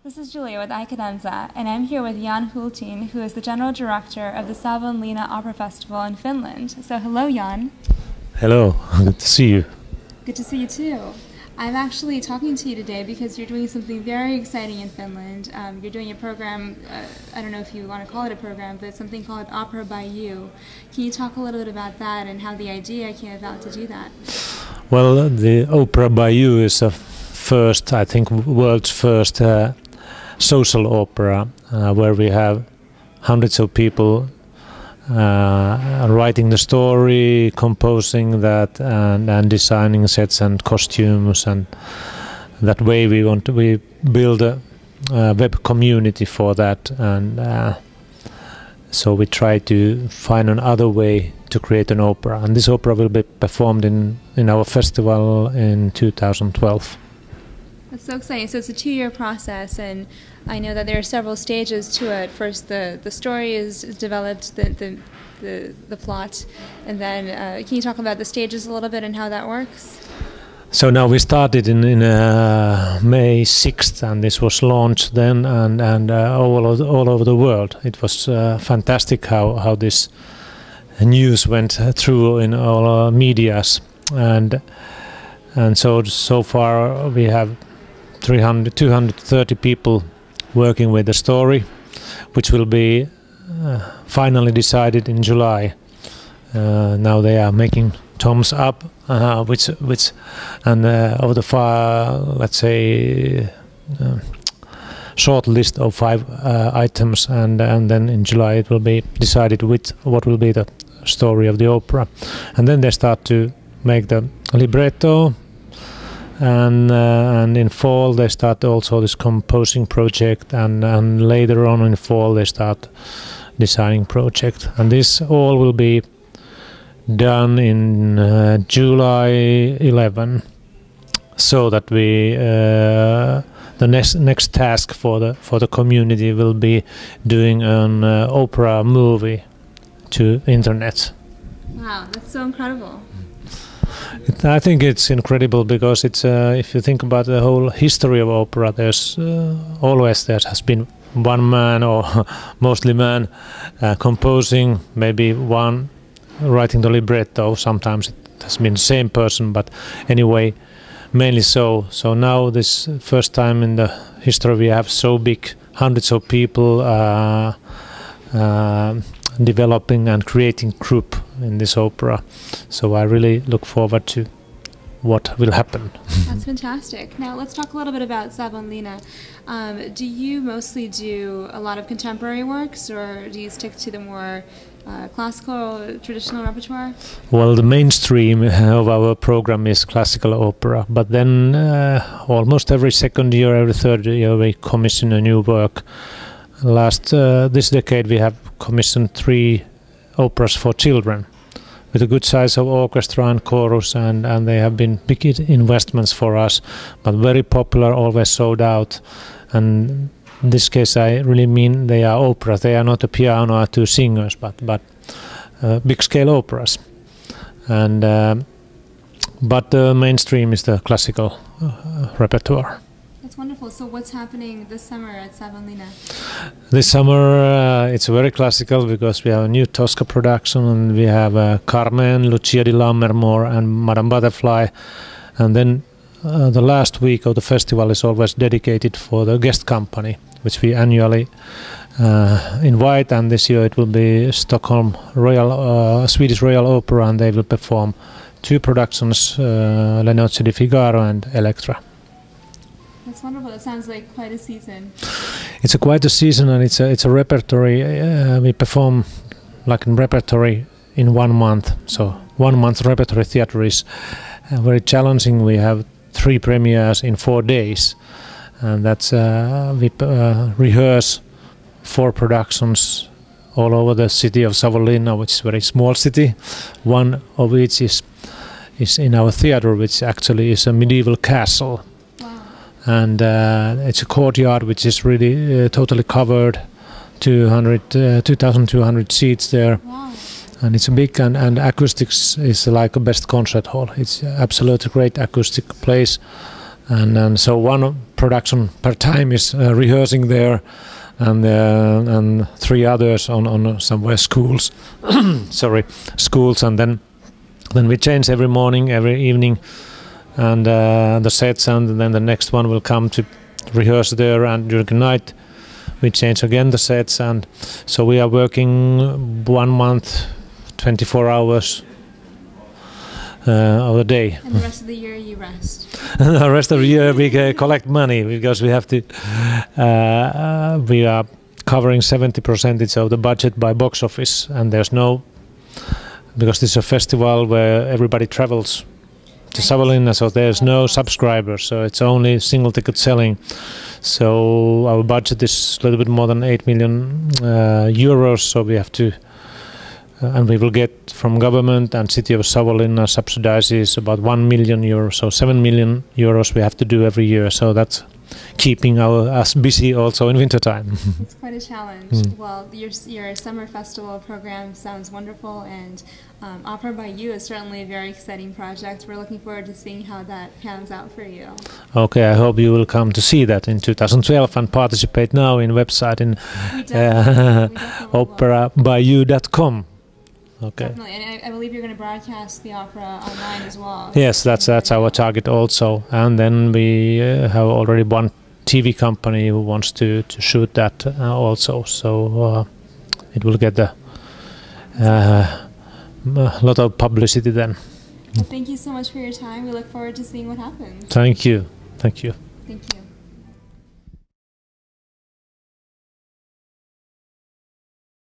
This is Julia with iCadenza, and I'm here with Jan Hultin, who is the General Director of the Savonlinna Opera Festival in Finland. So hello, Jan. Hello, good to see you. Good to see you too. I'm actually talking to you today because you're doing something very exciting in Finland. You're doing a program, I don't know if you want to call it a program, but it's something called Opera by You. Can you talk a little bit about that and how the idea came about to do that? Well, the Opera by You is a first, I think, world's first social opera where we have hundreds of people writing the story, composing that, and designing sets and costumes, and that way we build a web community for that, and so we try to find another way to create an opera, and this opera will be performed in our festival in 2012. That's so exciting. So it's a 2-year process, and I know that there are several stages to it. First, the story is developed, the plot, and then can you talk about the stages a little bit and how that works? So now we started in May 6th, and this was launched then, and all over the world. It was fantastic how this news went through in all medias, and so far we have 230 people working with the story, which will be finally decided in July. Now they are making thumbs up, which and of the let's say short list of 5 items, and then in July it will be decided what will be the story of the opera, and then they start to make the libretto. And in fall they start also this composing project, and later on in fall they start designing project, and this all will be done in July 11, so that we the next task for the community will be doing an opera movie to internet. Wow, that's so incredible. I think it's incredible because it's if you think about the whole history of opera, there's always there has been one man, or mostly man, composing, maybe one writing the libretto. Sometimes it has been the same person, but anyway, mainly so. So now this first time in the history we have so big, hundreds of people developing and creating group in this opera. So I really look forward to what will happen. That's fantastic. Now let's talk a little bit about Savonlinna. Do you mostly do a lot of contemporary works, or do you stick to the more classical, traditional repertoire? Well, the mainstream of our program is classical opera, but then almost every second year, every third year we commission a new work. This decade we have commissioned 3 operas for children with a good size of orchestra and chorus, and they have been big investments for us, but very popular, always sold out. And in this case I really mean they are operas, they are not a piano or 2 singers, but big scale operas. And but the mainstream is the classical repertoire. That's wonderful. So what's happening this summer at Savonlinna? This summer it's very classical because we have a new Tosca production, and we have Carmen, Lucia di Lammermoor and Madame Butterfly, and then the last week of the festival is always dedicated for the guest company, which we annually invite, and this year it will be Stockholm Swedish Royal Opera, and they will perform 2 productions, Le Nozze di Figaro and Electra. That's wonderful. That sounds like quite a season. It's quite a season, and it's a repertory. We perform like in repertory in 1 month. So 1 month repertory theater is very challenging. We have 3 premieres in 4 days, and that's we rehearse 4 productions all over the city of Savonlinna, which is a very small city. One of which is in our theater, which actually is a medieval castle. And it's a courtyard which is really totally covered, 2,200 seats there. Wow. And it's big, and acoustics is like a best concert hall. It's absolutely great acoustic place, and so one production per time is rehearsing there, and 3 others on somewhere schools, schools, and then we change every morning, every evening, and the sets, and then the next one will come to rehearse there, and during the night we change again the sets, and so we are working 1 month, 24 hours of the day. And the rest of the year you rest. The rest of the year we collect money, because we have to. We are covering 70% of the budget by box office, and there's no, because this is a festival where everybody travels to Savonlinna, so there's no subscribers, so it's only single ticket selling. So our budget is a little bit more than 8 million euros. So we have to. And we will get from government and city of Savonlinna subsidizes about 1 million euros, so 7 million euros we have to do every year. So that's keeping us busy also in wintertime. It's quite a challenge. Well, your summer festival program sounds wonderful, and Opera by You is certainly a very exciting project. We're looking forward to seeing how that pans out for you. Okay, I hope you will come to see that in 2012 and participate now in website in operabyou.com. Okay. Definitely, and I believe you're going to broadcast the opera online as well. Yes, that's our target also. And then we have already one TV company who wants to shoot that also. So it will get a lot of publicity then. Well, thank you so much for your time. We look forward to seeing what happens. Thank you. Thank you. Thank you.